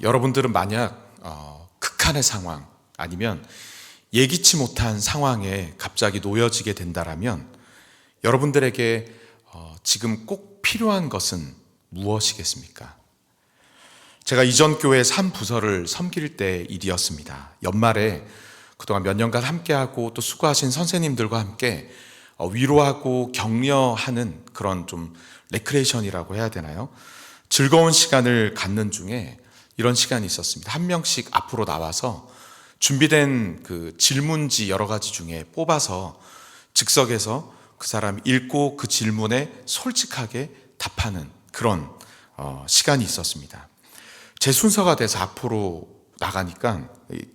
여러분들은 만약 극한의 상황 아니면 예기치 못한 상황에 갑자기 놓여지게 된다면 여러분들에게 지금 꼭 필요한 것은 무엇이겠습니까? 제가 이전 교회에서 한 부서를 섬길 때 일이었습니다. 연말에 그동안 몇 년간 함께하고 또 수고하신 선생님들과 함께 위로하고 격려하는 그런 좀 레크레이션이라고 해야 되나요? 즐거운 시간을 갖는 중에 이런 시간이 있었습니다. 한 명씩 앞으로 나와서 준비된 그 질문지 여러 가지 중에 뽑아서 즉석에서 그 사람이 읽고 그 질문에 솔직하게 답하는 그런 시간이 있었습니다. 제 순서가 돼서 앞으로 나가니까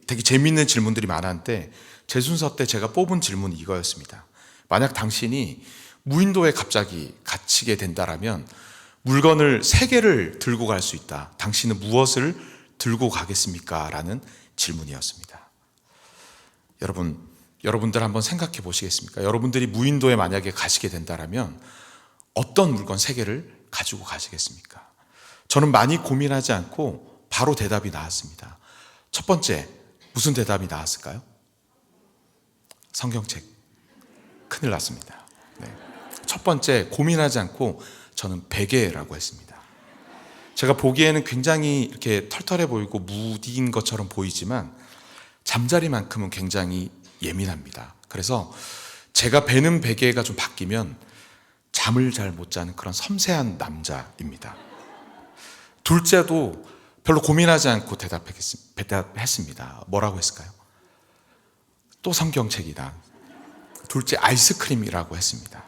되게 재미있는 질문들이 많았는데 제 순서 때 제가 뽑은 질문이 이거였습니다. 만약 당신이 무인도에 갑자기 갇히게 된다면 물건을 3개를 들고 갈 수 있다. 당신은 무엇을 들고 가겠습니까? 라는 질문이었습니다. 여러분들 한번 생각해 보시겠습니까? 여러분들이 무인도에 만약에 가시게 된다면 어떤 물건 3개를 가지고 가시겠습니까? 저는 많이 고민하지 않고 바로 대답이 나왔습니다. 첫 번째, 무슨 대답이 나왔을까요? 성경책. 큰일 났습니다. 네. 첫 번째, 고민하지 않고 저는 베개라고 했습니다. 제가 보기에는 굉장히 이렇게 털털해 보이고 무딘 것처럼 보이지만 잠자리만큼은 굉장히 예민합니다. 그래서 제가 베는 베개가 좀 바뀌면 잠을 잘 못 자는 그런 섬세한 남자입니다. 둘째도 별로 고민하지 않고 대답했습니다. 뭐라고 했을까요? 또 성경책이다. 둘째, 아이스크림이라고 했습니다.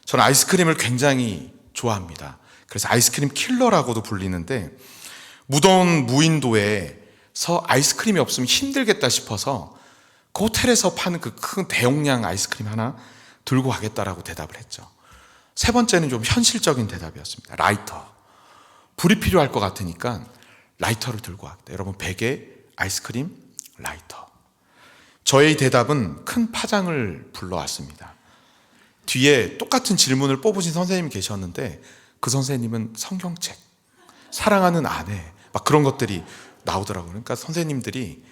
저는 아이스크림을 굉장히 좋아합니다. 그래서 아이스크림 킬러라고도 불리는데 무더운 무인도에서 아이스크림이 없으면 힘들겠다 싶어서 그 호텔에서 파는 그 큰 대용량 아이스크림 하나 들고 가겠다라고 대답을 했죠. 세 번째는 좀 현실적인 대답이었습니다. 라이터. 불이 필요할 것 같으니까 라이터를 들고 왔다. 여러분, 베개, 아이스크림, 라이터. 저의 대답은 큰 파장을 불러왔습니다. 뒤에 똑같은 질문을 뽑으신 선생님이 계셨는데 그 선생님은 성경책, 사랑하는 아내, 막 그런 것들이 나오더라고요. 그러니까 선생님들이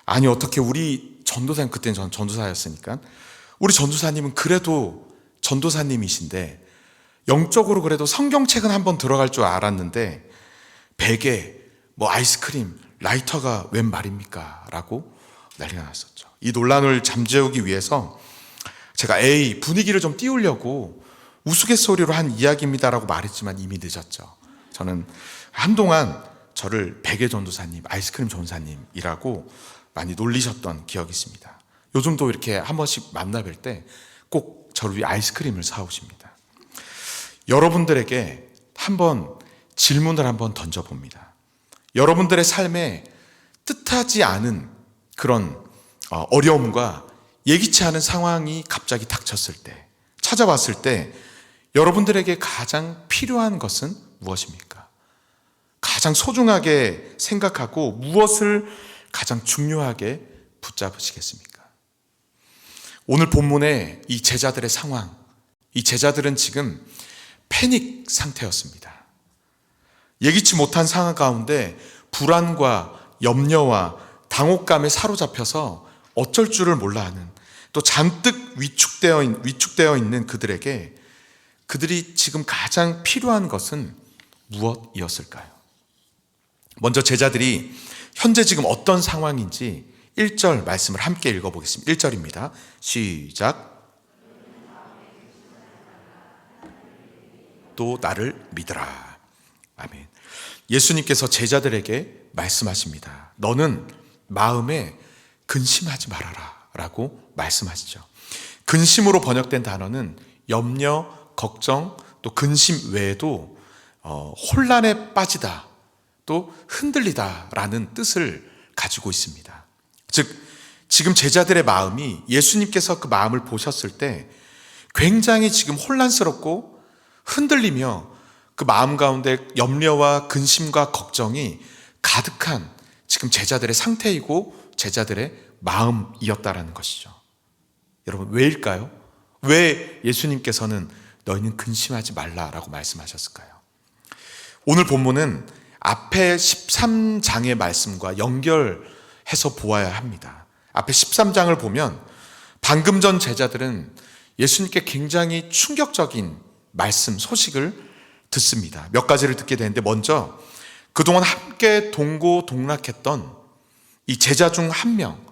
아니 어떻게 우리 전도사님, 그때는 저는 전도사였으니까 우리 전도사님은 그래도 전도사님이신데 영적으로 그래도 성경책은 한번 들어갈 줄 알았는데 베개, 뭐 아이스크림, 라이터가 웬 말입니까? 라고 난리가 났었죠. 이 논란을 잠재우기 위해서 제가 분위기를 좀 띄우려고 우스갯소리로 한 이야기입니다라고 말했지만 이미 늦었죠. 저는 한동안 저를 베개 전도사님, 아이스크림 전도사님이라고 많이 놀리셨던 기억이 있습니다. 요즘도 이렇게 한 번씩 만나 뵐 때 꼭 저를 위해 아이스크림을 사오십니다. 여러분들에게 한번 질문을 한번 던져봅니다. 여러분들의 삶에 뜻하지 않은 그런 어려움과 예기치 않은 상황이 갑자기 닥쳤을 때, 찾아왔을 때 여러분들에게 가장 필요한 것은 무엇입니까? 가장 소중하게 생각하고 무엇을 가장 중요하게 붙잡으시겠습니까? 오늘 본문의 이 제자들의 상황, 이 제자들은 지금 패닉 상태였습니다. 예기치 못한 상황 가운데 불안과 염려와 당혹감에 사로잡혀서 어쩔 줄을 몰라 하는, 또 잔뜩 위축되어 있는 그들에게 그들이 지금 가장 필요한 것은 무엇이었을까요? 먼저 제자들이 현재 지금 어떤 상황인지 1절 말씀을 함께 읽어보겠습니다. 1절입니다. 시작. 또 나를 믿으라. 아멘. 예수님께서 제자들에게 말씀하십니다. 너는 마음에 근심하지 말아라 라고 말씀하시죠. 근심으로 번역된 단어는 염려, 걱정, 또 근심 외에도 혼란에 빠지다, 또 흔들리다 라는 뜻을 가지고 있습니다. 즉 지금 제자들의 마음이 예수님께서 그 마음을 보셨을 때 굉장히 지금 혼란스럽고 흔들리며 그 마음 가운데 염려와 근심과 걱정이 가득한 지금 제자들의 상태이고 제자들의 마음이었다라는 것이죠. 여러분, 왜일까요? 왜 예수님께서는 너희는 근심하지 말라라고 말씀하셨을까요? 오늘 본문은 앞에 13장의 말씀과 연결해서 보아야 합니다. 앞에 13장을 보면 방금 전 제자들은 예수님께 굉장히 충격적인 말씀, 소식을 듣습니다. 몇 가지를 듣게 되는데, 먼저 그동안 함께 동고동락했던 이 제자 중 한 명,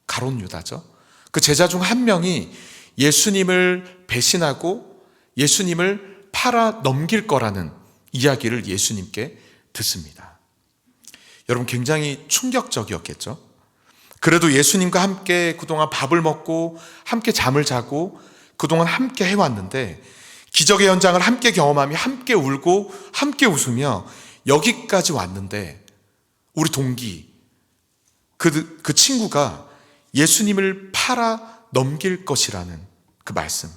가롯 유다죠. 그 제자 중 한 명이 예수님을 배신하고 예수님을 팔아 넘길 거라는 이야기를 예수님께 듣습니다. 여러분, 굉장히 충격적이었겠죠? 그래도 예수님과 함께 그동안 밥을 먹고 함께 잠을 자고 그동안 함께 해왔는데, 기적의 현장을 함께 경험하며 함께 울고 함께 웃으며 여기까지 왔는데, 우리 동기, 그 친구가 예수님을 팔아 넘길 것이라는 그 말씀,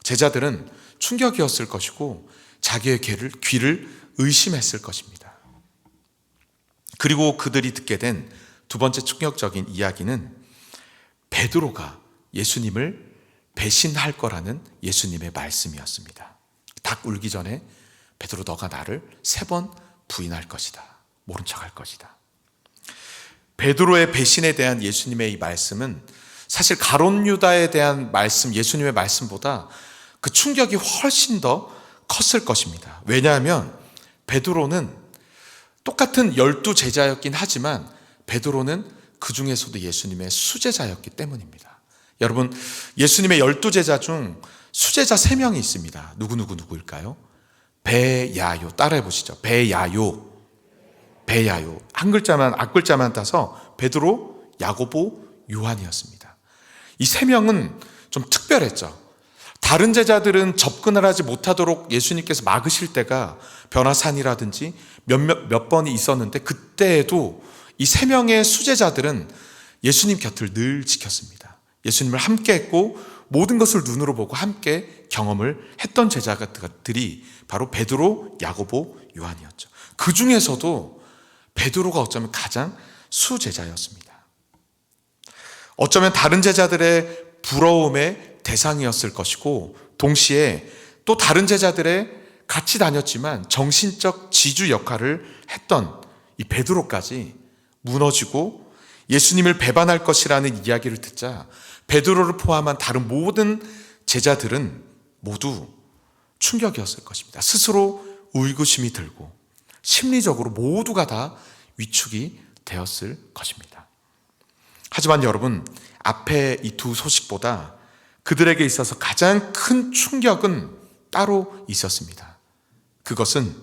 제자들은 충격이었을 것이고 자기의 귀를 의심했을 것입니다. 그리고 그들이 듣게 된 두 번째 충격적인 이야기는 베드로가 예수님을 배신할 거라는 예수님의 말씀이었습니다. 닭 울기 전에 베드로, 너가 나를 3번 부인할 것이다. 모른 척할 것이다. 베드로의 배신에 대한 예수님의 이 말씀은 사실 가롯 유다에 대한 말씀, 예수님의 말씀보다 그 충격이 훨씬 더 컸을 것입니다. 왜냐하면 베드로는 똑같은 12제자였긴 하지만 베드로는 그 중에서도 예수님의 수제자였기 때문입니다. 여러분, 예수님의 12제자 중 수제자 3명이 있습니다. 누구일까요? 배야요. 따라해 보시죠. 배야요. 한 글자만, 앞글자만 따서 베드로, 야고보, 요한이었습니다. 이 3명은 좀 특별했죠. 다른 제자들은 접근을 하지 못하도록 예수님께서 막으실 때가 변화산이라든지 몇 번이 있었는데, 그때에도 이 3명의 수제자들은 예수님 곁을 늘 지켰습니다. 예수님을 함께 했고 모든 것을 눈으로 보고 함께 경험을 했던 제자들이 바로 베드로, 야고보, 요한이었죠. 그 중에서도 베드로가 어쩌면 가장 수제자였습니다. 어쩌면 다른 제자들의 부러움의 대상이었을 것이고, 동시에 또 다른 제자들의 같이 다녔지만 정신적 지주 역할을 했던 이 베드로까지 무너지고 예수님을 배반할 것이라는 이야기를 듣자 베드로를 포함한 다른 모든 제자들은 모두 충격이었을 것입니다. 스스로 의구심이 들고 심리적으로 모두가 다 위축이 되었을 것입니다. 하지만 여러분, 앞에 이 두 소식보다 그들에게 있어서 가장 큰 충격은 따로 있었습니다. 그것은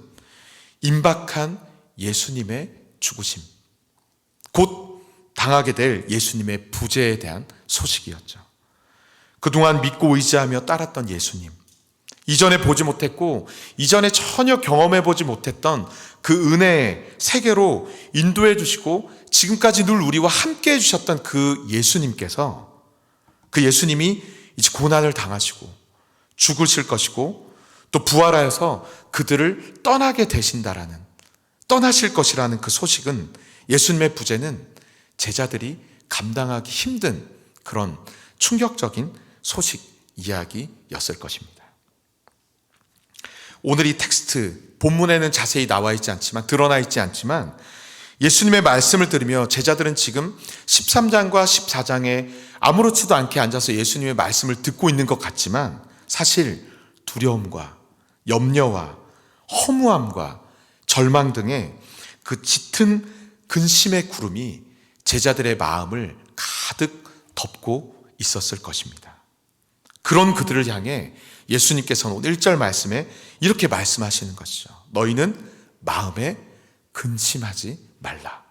임박한 예수님의 죽으심, 곧 당하게 될 예수님의 부재에 대한 소식이었죠. 그동안 믿고 의지하며 따랐던 예수님, 이전에 보지 못했고 이전에 전혀 경험해 보지 못했던 그 은혜의 세계로 인도해 주시고 지금까지 늘 우리와 함께 해주셨던 그 예수님께서, 그 예수님이 이제 고난을 당하시고 죽으실 것이고 또 부활하여서 그들을 떠나실 것이라는 그 소식은, 예수님의 부재는 제자들이 감당하기 힘든 그런 충격적인 소식, 이야기였을 것입니다. 오늘 이 텍스트, 본문에는 자세히 드러나 있지 않지만 예수님의 말씀을 들으며 제자들은 지금 13장과 14장에 아무렇지도 않게 앉아서 예수님의 말씀을 듣고 있는 것 같지만, 사실 두려움과 염려와 허무함과 절망 등의 그 짙은 근심의 구름이 제자들의 마음을 가득 덮고 있었을 것입니다. 그런 그들을 향해 예수님께서는 오늘 1절 말씀에 이렇게 말씀하시는 것이죠. 너희는 마음에 근심하지 말라.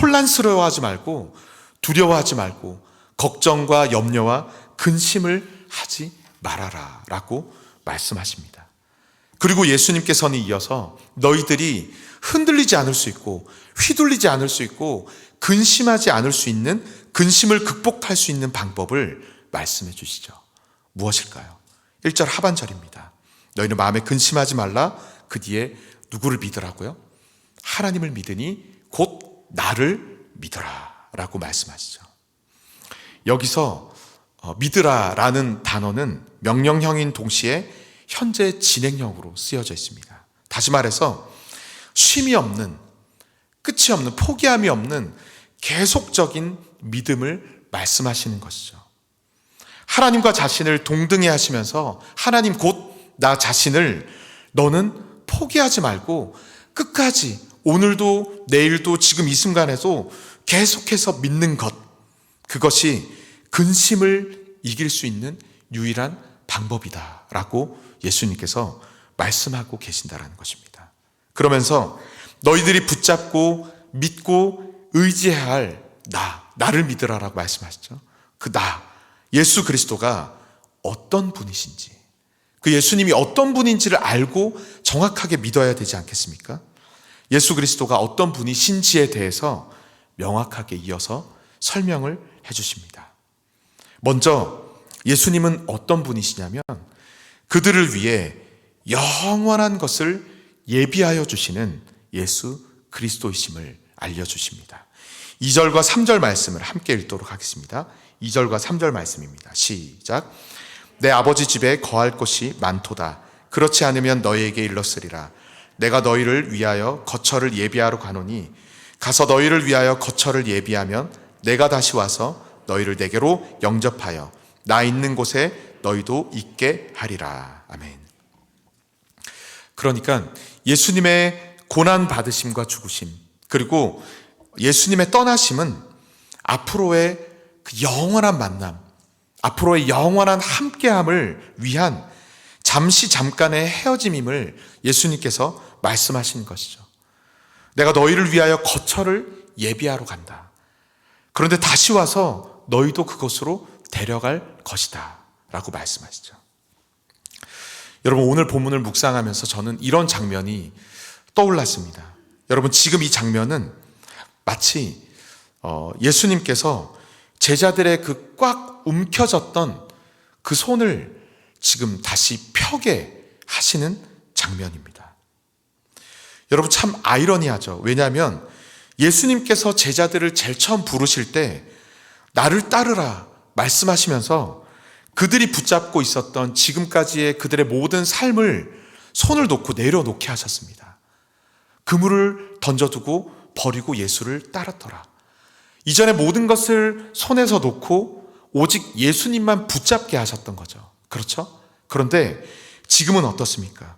혼란스러워하지 말고 두려워하지 말고 걱정과 염려와 근심을 하지 말아라 라고 말씀하십니다. 그리고 예수님께서는 이어서 너희들이 흔들리지 않을 수 있고 휘둘리지 않을 수 있고 근심하지 않을 수 있는, 근심을 극복할 수 있는 방법을 말씀해 주시죠. 무엇일까요? 1절 하반절입니다. 너희는 마음에 근심하지 말라. 그 뒤에 누구를 믿으라고요? 하나님을 믿으니 곧 나를 믿어라 라고 말씀하시죠. 여기서 믿으라라는 단어는 명령형인 동시에 현재 진행형으로 쓰여져 있습니다. 다시 말해서 쉼이 없는, 끝이 없는, 포기함이 없는 계속적인 믿음을 말씀하시는 것이죠. 하나님과 자신을 동등히 하시면서 하나님 곧 나 자신을 너는 포기하지 말고 끝까지 오늘도 내일도 지금 이 순간에도 계속해서 믿는 것, 그것이 근심을 이길 수 있는 유일한 방법이다라고 예수님께서 말씀하고 계신다라는 것입니다. 그러면서 너희들이 붙잡고 믿고 의지해야 할 나를 믿으라라고 말씀하시죠. 그 예수 그리스도가 어떤 분이신지, 그 예수님이 어떤 분인지를 알고 정확하게 믿어야 되지 않겠습니까? 예수 그리스도가 어떤 분이신지에 대해서 명확하게 이어서 설명을 해주십니다. 먼저 예수님은 어떤 분이시냐면 그들을 위해 영원한 것을 예비하여 주시는 예수 그리스도이심을 알려주십니다. 2절과 3절 말씀을 함께 읽도록 하겠습니다. 2절과 3절 말씀입니다. 시작. 내 아버지 집에 거할 곳이 많도다. 그렇지 않으면 너희에게 일렀으리라. 내가 너희를 위하여 거처를 예비하러 가노니 가서 너희를 위하여 거처를 예비하면 내가 다시 와서 너희를 내게로 영접하여 나 있는 곳에 너희도 있게 하리라. 아멘. 그러니까 예수님의 고난 받으심과 죽으심, 그리고 예수님의 떠나심은 앞으로의 그 영원한 만남, 앞으로의 영원한 함께함을 위한 잠깐의 헤어짐임을 예수님께서 말씀하시는 것이죠. 내가 너희를 위하여 거처를 예비하러 간다. 그런데 다시 와서 너희도 그곳으로 데려갈 것이다 라고 말씀하시죠. 여러분, 오늘 본문을 묵상하면서 저는 이런 장면이 떠올랐습니다. 여러분, 지금 이 장면은 마치 예수님께서 제자들의 그 꽉 움켜졌던 그 손을 지금 다시 펴게 하시는 장면입니다. 여러분, 참 아이러니하죠. 왜냐하면 예수님께서 제자들을 제일 처음 부르실 때 나를 따르라 말씀하시면서 그들이 붙잡고 있었던 지금까지의 그들의 모든 삶을 손을 놓고 내려놓게 하셨습니다. 그물을 던져두고 버리고 예수를 따랐더라. 이전에 모든 것을 손에서 놓고 오직 예수님만 붙잡게 하셨던 거죠. 그렇죠? 그런데 지금은 어떻습니까?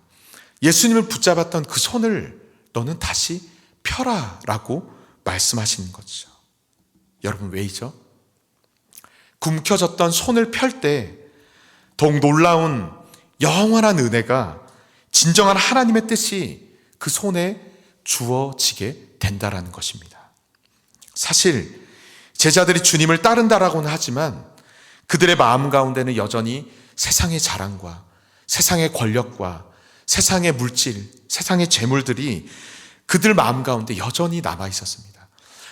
예수님을 붙잡았던 그 손을 너는 다시 펴라 라고 말씀하시는 거죠. 여러분, 왜이죠? 굶겨졌던 손을 펼 때 더욱 놀라운 영원한 은혜가, 진정한 하나님의 뜻이 그 손에 주어지게 된다라는 것입니다. 사실 제자들이 주님을 따른다라고는 하지만 그들의 마음 가운데는 여전히 세상의 자랑과 세상의 권력과 세상의 물질, 세상의 재물들이 그들 마음 가운데 여전히 남아 있었습니다.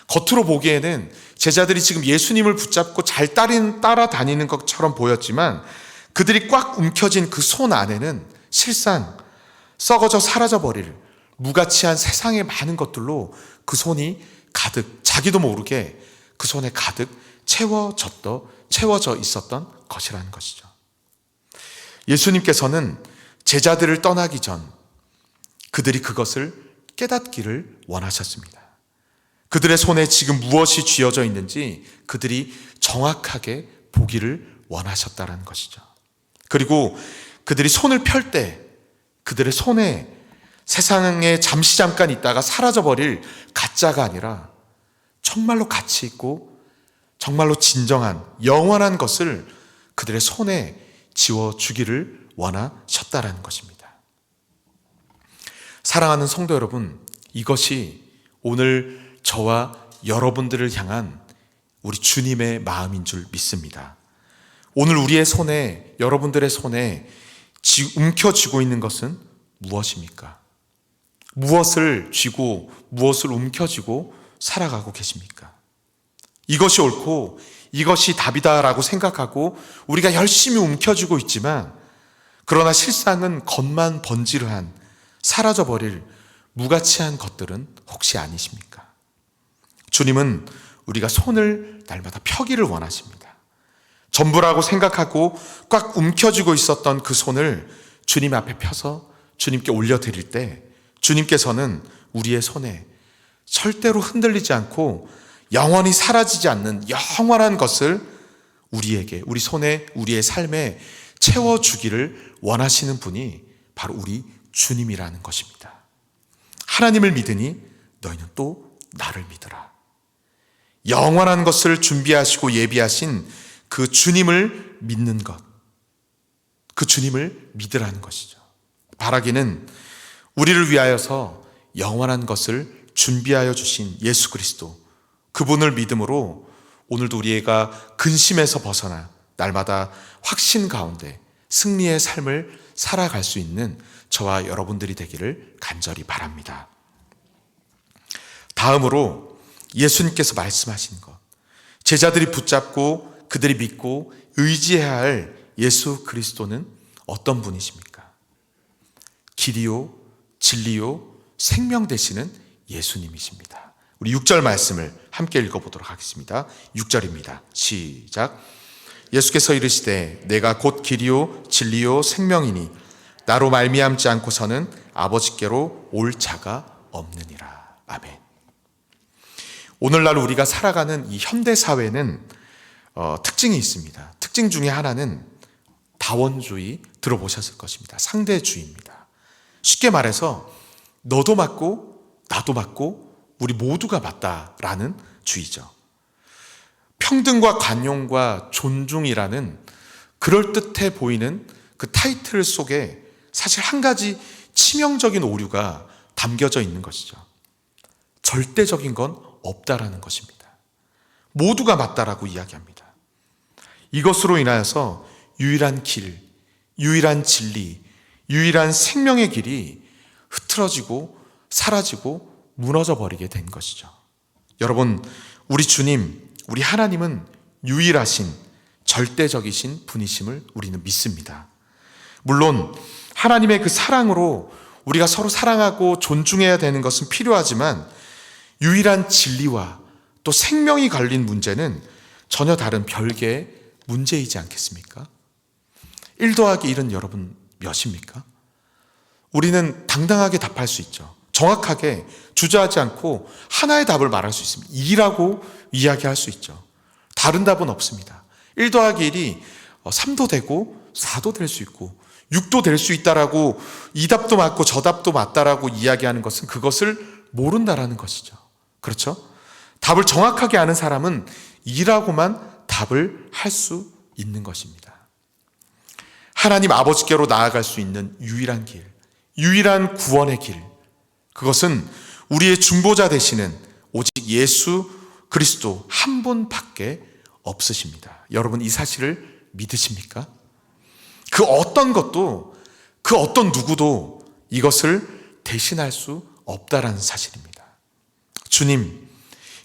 겉으로 보기에는 제자들이 지금 예수님을 붙잡고 잘 따라다니는 것처럼 보였지만 그들이 꽉 움켜쥔 그 손 안에는 실상 썩어져 사라져버릴 무가치한 세상의 많은 것들로 그 손이 가득, 자기도 모르게 그 손에 가득 채워져 있었던 것이라는 것이죠. 예수님께서는 제자들을 떠나기 전 그들이 그것을 깨닫기를 원하셨습니다. 그들의 손에 지금 무엇이 쥐어져 있는지 그들이 정확하게 보기를 원하셨다는 것이죠. 그리고 그들이 손을 펼 때 그들의 손에 세상에 잠깐 있다가 사라져버릴 가짜가 아니라 정말로 가치 있고 정말로 진정한 영원한 것을 그들의 손에 지워주기를 원하셨다라는 것입니다. 사랑하는 성도 여러분, 이것이 오늘 저와 여러분들을 향한 우리 주님의 마음인 줄 믿습니다. 오늘 우리의 손에, 여러분들의 손에 움켜쥐고 있는 것은 무엇입니까? 무엇을 쥐고 무엇을 움켜쥐고 살아가고 계십니까? 이것이 옳고 이것이 답이다라고 생각하고 우리가 열심히 움켜쥐고 있지만 그러나 실상은 겉만 번지르한 사라져버릴 무가치한 것들은 혹시 아니십니까? 주님은 우리가 손을 날마다 펴기를 원하십니다. 전부라고 생각하고 꽉 움켜쥐고 있었던 그 손을 주님 앞에 펴서 주님께 올려드릴 때 주님께서는 우리의 손에 절대로 흔들리지 않고 영원히 사라지지 않는 영원한 것을 우리에게, 우리 손에, 우리의 삶에 채워주기를 원하시는 분이 바로 우리 주님이라는 것입니다. 하나님을 믿으니 너희는 또 나를 믿으라. 영원한 것을 준비하시고 예비하신 그 주님을 믿는 것, 그 주님을 믿으라는 것이죠. 바라기는 우리를 위하여서 영원한 것을 준비하여 주신 예수 그리스도, 그분을 믿음으로 오늘도 우리가 근심에서 벗어나 날마다 확신 가운데 승리의 삶을 살아갈 수 있는 저와 여러분들이 되기를 간절히 바랍니다. 다음으로 예수님께서 말씀하신 것, 제자들이 붙잡고 그들이 믿고 의지해야 할 예수 그리스도는 어떤 분이십니까? 길이요, 진리요, 생명 되시는 예수님이십니다. 우리 6절 말씀을 함께 읽어보도록 하겠습니다. 6절입니다. 시작. 예수께서 이르시되 내가 곧 길이요 진리요 생명이니 나로 말미암지 않고서는 아버지께로 올 자가 없느니라. 아멘. 오늘날 우리가 살아가는 이 현대 사회는 특징이 있습니다. 특징 중에 하나는 다원주의, 들어보셨을 것입니다. 상대주의입니다. 쉽게 말해서 너도 맞고 나도 맞고 우리 모두가 맞다라는 주의죠. 평등과 관용과 존중이라는 그럴듯해 보이는 그 타이틀 속에 사실 한 가지 치명적인 오류가 담겨져 있는 것이죠. 절대적인 건 없다라는 것입니다. 모두가 맞다라고 이야기합니다. 이것으로 인하여서 유일한 길, 유일한 진리, 유일한 생명의 길이 흐트러지고 사라지고 무너져 버리게 된 것이죠. 여러분, 우리 주님, 우리 하나님은 유일하신 절대적이신 분이심을 우리는 믿습니다. 물론 하나님의 그 사랑으로 우리가 서로 사랑하고 존중해야 되는 것은 필요하지만 유일한 진리와 또 생명이 걸린 문제는 전혀 다른 별개의 문제이지 않겠습니까? 1 더하기 1은 여러분 몇입니까? 우리는 당당하게 답할 수 있죠. 정확하게 주저하지 않고 하나의 답을 말할 수 있습니다. 2라고 이야기할 수 있죠. 다른 답은 없습니다. 1 더하기 1이 3도 되고 4도 될 수 있고 6도 될 수 있다라고 이 답도 맞고 저 답도 맞다라고 이야기하는 것은 그것을 모른다라는 것이죠. 그렇죠? 답을 정확하게 아는 사람은 2라고만 답을 할 수 있는 것입니다. 하나님 아버지께로 나아갈 수 있는 유일한 길, 유일한 구원의 길, 그것은 우리의 중보자 되시는 오직 예수 그리스도 한 분밖에 없으십니다. 여러분, 이 사실을 믿으십니까? 그 어떤 것도, 그 어떤 누구도 이것을 대신할 수 없다라는 사실입니다. 주님,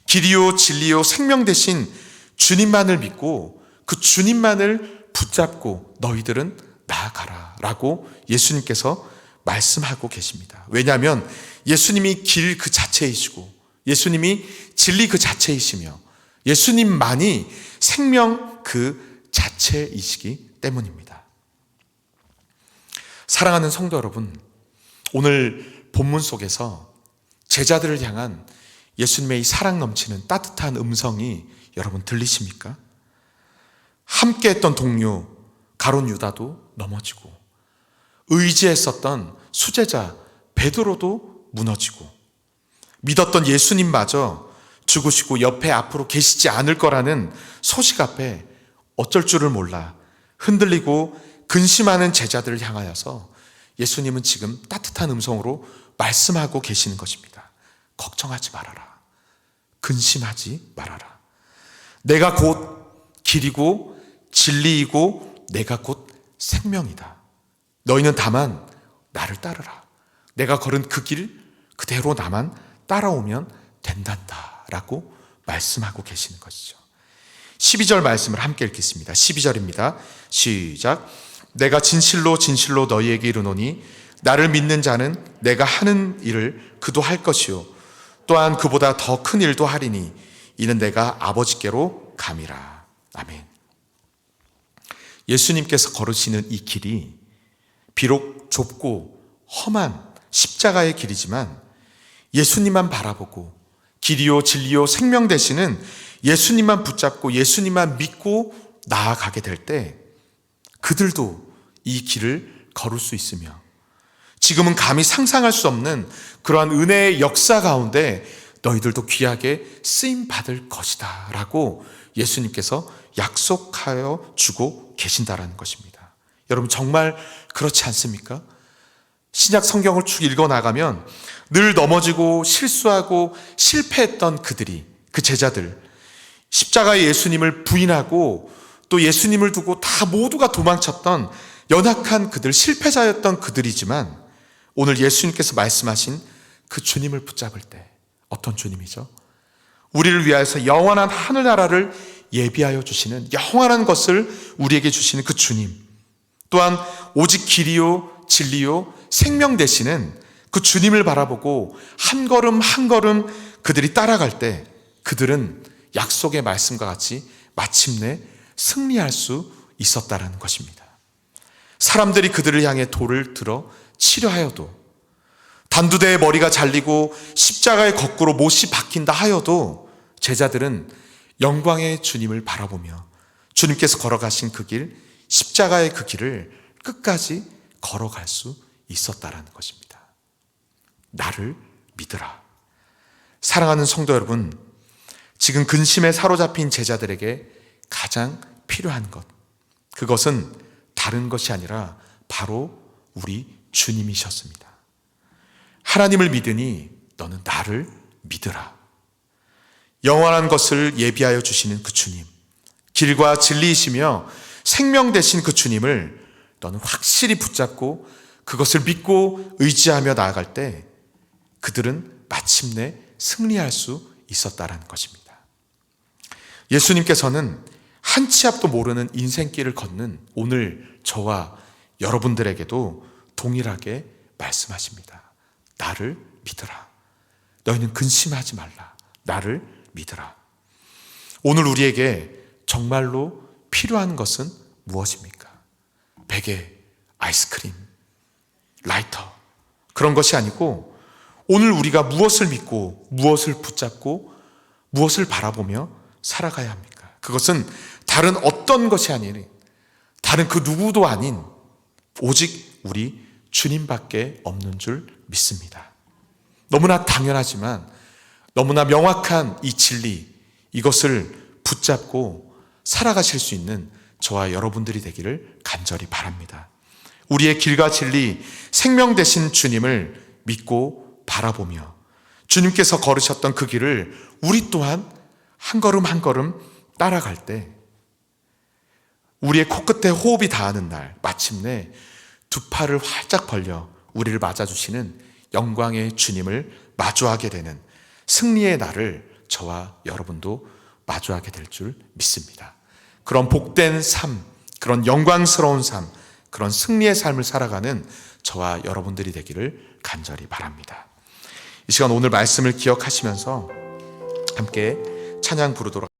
길이요 진리요 생명 되신 주님만을 믿고 그 주님만을 붙잡고 너희들은 나아가라 라고 예수님께서 말씀하고 계십니다. 왜냐하면 예수님이 길 그 자체이시고 예수님이 진리 그 자체이시며 예수님만이 생명 그 자체이시기 때문입니다. 사랑하는 성도 여러분, 오늘 본문 속에서 제자들을 향한 예수님의 이 사랑 넘치는 따뜻한 음성이 여러분 들리십니까? 함께했던 동료 가룟 유다도 넘어지고 의지했었던 수제자 베드로도 무너지고 믿었던 예수님마저 죽으시고 옆에 앞으로 계시지 않을 거라는 소식 앞에 어쩔 줄을 몰라 흔들리고 근심하는 제자들을 향하여서 예수님은 지금 따뜻한 음성으로 말씀하고 계시는 것입니다. 걱정하지 말아라. 근심하지 말아라. 내가 곧 길이고 진리이고 내가 곧 생명이다. 너희는 다만 나를 따르라. 내가 걸은 그 길 그대로 나만 따라오면 된단다 라고 말씀하고 계시는 것이죠. 12절 말씀을 함께 읽겠습니다. 12절입니다. 시작. 내가 진실로 진실로 너희에게 이르노니 나를 믿는 자는 내가 하는 일을 그도 할 것이요 또한 그보다 더 큰 일도 하리니 이는 내가 아버지께로 감이라. 아멘. 예수님께서 걸으시는 이 길이 비록 좁고 험한 십자가의 길이지만 예수님만 바라보고 길이요 진리요 생명 되시는 예수님만 붙잡고 예수님만 믿고 나아가게 될 때 그들도 이 길을 걸을 수 있으며 지금은 감히 상상할 수 없는 그러한 은혜의 역사 가운데 너희들도 귀하게 쓰임받을 것이다 라고 예수님께서 약속하여 주고 계신다라는 것입니다. 여러분 정말 그렇지 않습니까? 신약 성경을 쭉 읽어나가면 늘 넘어지고 실수하고 실패했던 그들이, 그 제자들, 십자가의 예수님을 부인하고 또 예수님을 두고 다 모두가 도망쳤던 연약한 그들, 실패자였던 그들이지만 오늘 예수님께서 말씀하신 그 주님을 붙잡을 때 어떤 주님이죠? 우리를 위하여서 영원한 하늘나라를 예비하여 주시는, 영원한 것을 우리에게 주시는 그 주님, 또한 오직 길이요 진리요 생명 되시는 그 주님을 바라보고 한 걸음 한 걸음 그들이 따라갈 때 그들은 약속의 말씀과 같이 마침내 승리할 수 있었다라는 것입니다. 사람들이 그들을 향해 돌을 들어 치려 하여도, 단두대의 머리가 잘리고 십자가의 거꾸로 못이 박힌다 하여도 제자들은 영광의 주님을 바라보며 주님께서 걸어가신 그 길, 십자가의 그 길을 끝까지 걸어갈 수 있었다라는 것입니다. 나를 믿으라. 사랑하는 성도 여러분, 지금 근심에 사로잡힌 제자들에게 가장 필요한 것, 그것은 다른 것이 아니라 바로 우리 주님이셨습니다. 하나님을 믿으니 너는 나를 믿으라. 영원한 것을 예비하여 주시는 그 주님, 길과 진리이시며 생명 되신 그 주님을 너는 확실히 붙잡고 그것을 믿고 의지하며 나아갈 때 그들은 마침내 승리할 수 있었다라는 것입니다. 예수님께서는 한 치 앞도 모르는 인생길을 걷는 오늘 저와 여러분들에게도 동일하게 말씀하십니다. 나를 믿으라. 너희는 근심하지 말라. 나를 믿으라. 오늘 우리에게 정말로 필요한 것은 무엇입니까? 베개, 아이스크림, 라이터, 그런 것이 아니고 오늘 우리가 무엇을 믿고 무엇을 붙잡고 무엇을 바라보며 살아가야 합니까? 그것은 다른 어떤 것이 아닌, 다른 그 누구도 아닌 오직 우리 주님밖에 없는 줄 믿습니다. 너무나 당연하지만 너무나 명확한 이 진리, 이것을 붙잡고 살아가실 수 있는 저와 여러분들이 되기를 간절히 바랍니다. 우리의 길과 진리, 생명 되신 주님을 믿고 바라보며 주님께서 걸으셨던 그 길을 우리 또한 한 걸음 한 걸음 따라갈 때 우리의 코끝에 호흡이 닿는 날 마침내 두 팔을 활짝 벌려 우리를 맞아주시는 영광의 주님을 마주하게 되는 승리의 날을 저와 여러분도 마주하게 될 줄 믿습니다. 그런 복된 삶, 그런 영광스러운 삶, 그런 승리의 삶을 살아가는 저와 여러분들이 되기를 간절히 바랍니다. 이 시간 오늘 말씀을 기억하시면서 함께 찬양 부르도록